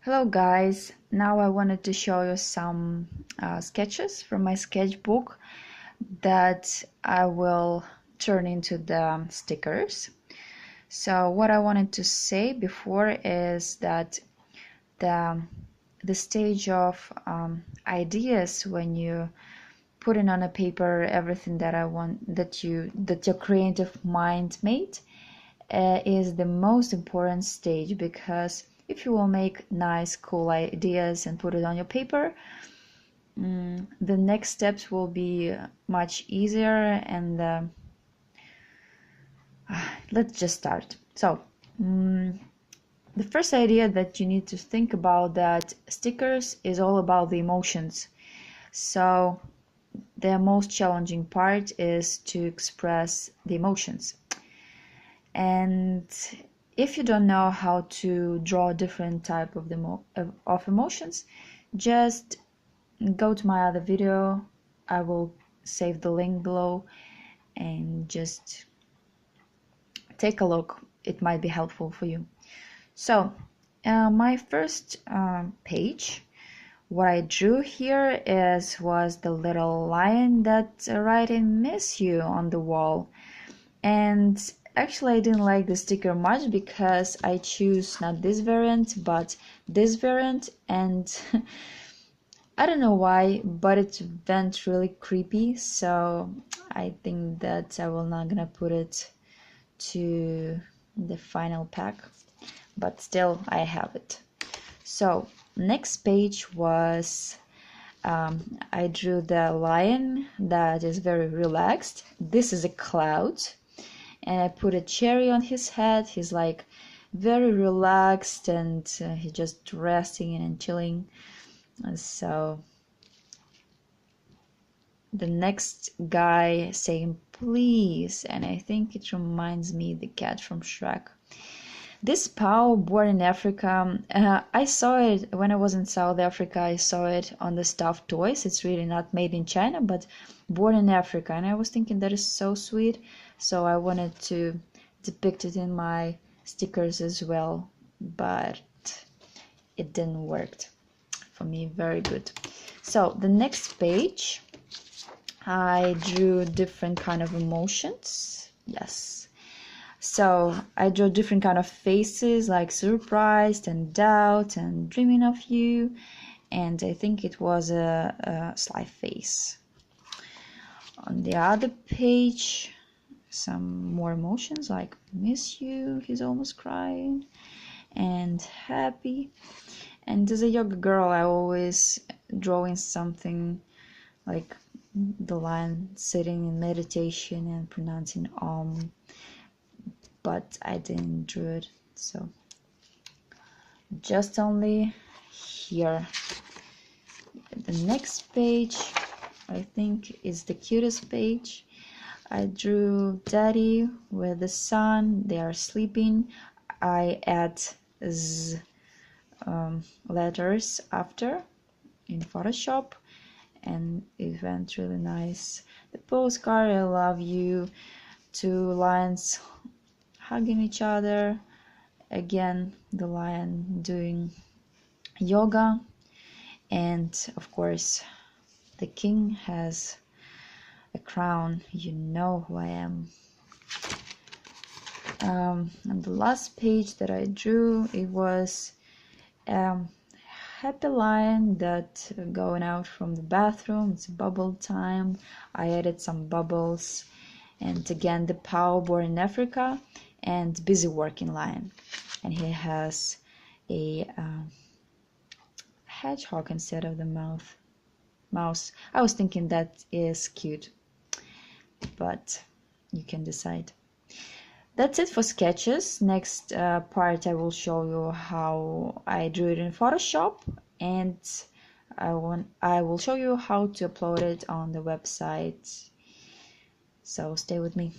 Hello guys, now I wanted to show you some sketches from my sketchbook that I will turn into the stickers. So what I wanted to say before is that the stage of ideas when you putting on a paper everything that I want that your creative mind made is the most important stage, because if you will make nice cool ideas and put it on your paper, the next steps will be much easier. And let's just start. So the first idea that you need to think about, that stickers is all about the emotions. So the most challenging part is to express the emotions. And if you don't know how to draw different type of emotions, just go to my other video. I will save the link below and just take a look. It might be helpful for you. So my first page, what I drew here was the little lion that writing "miss you" on the wall. And actually I didn't like the sticker much because I choose not this variant but this variant, and I don't know why, but it went really creepy, so I think that I will not gonna put it to the final pack, but still I have it. So next page was I drew the lion that is very relaxed. This is a cloud, and I put a cherry on his head. He's like very relaxed, and he's just resting and chilling. So the next guy saying please, and I think it reminds me the cat from Shrek. This Pau, born in Africa, I saw it when I was in South Africa. I saw it on the stuffed toys. It's really not made in China, but born in Africa, and I was thinking that is so sweet, so I wanted to depict it in my stickers as well, but it didn't work for me very good. So the next page, I drew different kind of emotions. Yes, so I drew different kind of faces, like surprised and doubt and dreaming of you, and I think it was a sly face. On the other page, some more emotions like miss you, he's almost crying, and happy. And as a yoga girl, I always drawing something like the lion sitting in meditation and pronouncing Om, but I didn't draw it, so just only here. The next page, I think, is the cutest page. I drew daddy with the son, they are sleeping. I add z letters after in Photoshop, and it went really nice. The postcard, I love you, two lions hugging each other, again the lion doing yoga, and of course the king has a crown. You know who I am. And the last page that I drew, it was happy lion that going out from the bathroom. It's bubble time. I added some bubbles, and again the Pau, born in Africa, and busy working lion, and he has a hedgehog instead of the mouse. I was thinking that is cute, but you can decide. That's it for sketches. Next part I will show you how I drew it in Photoshop, and I will show you how to upload it on the website. So stay with me.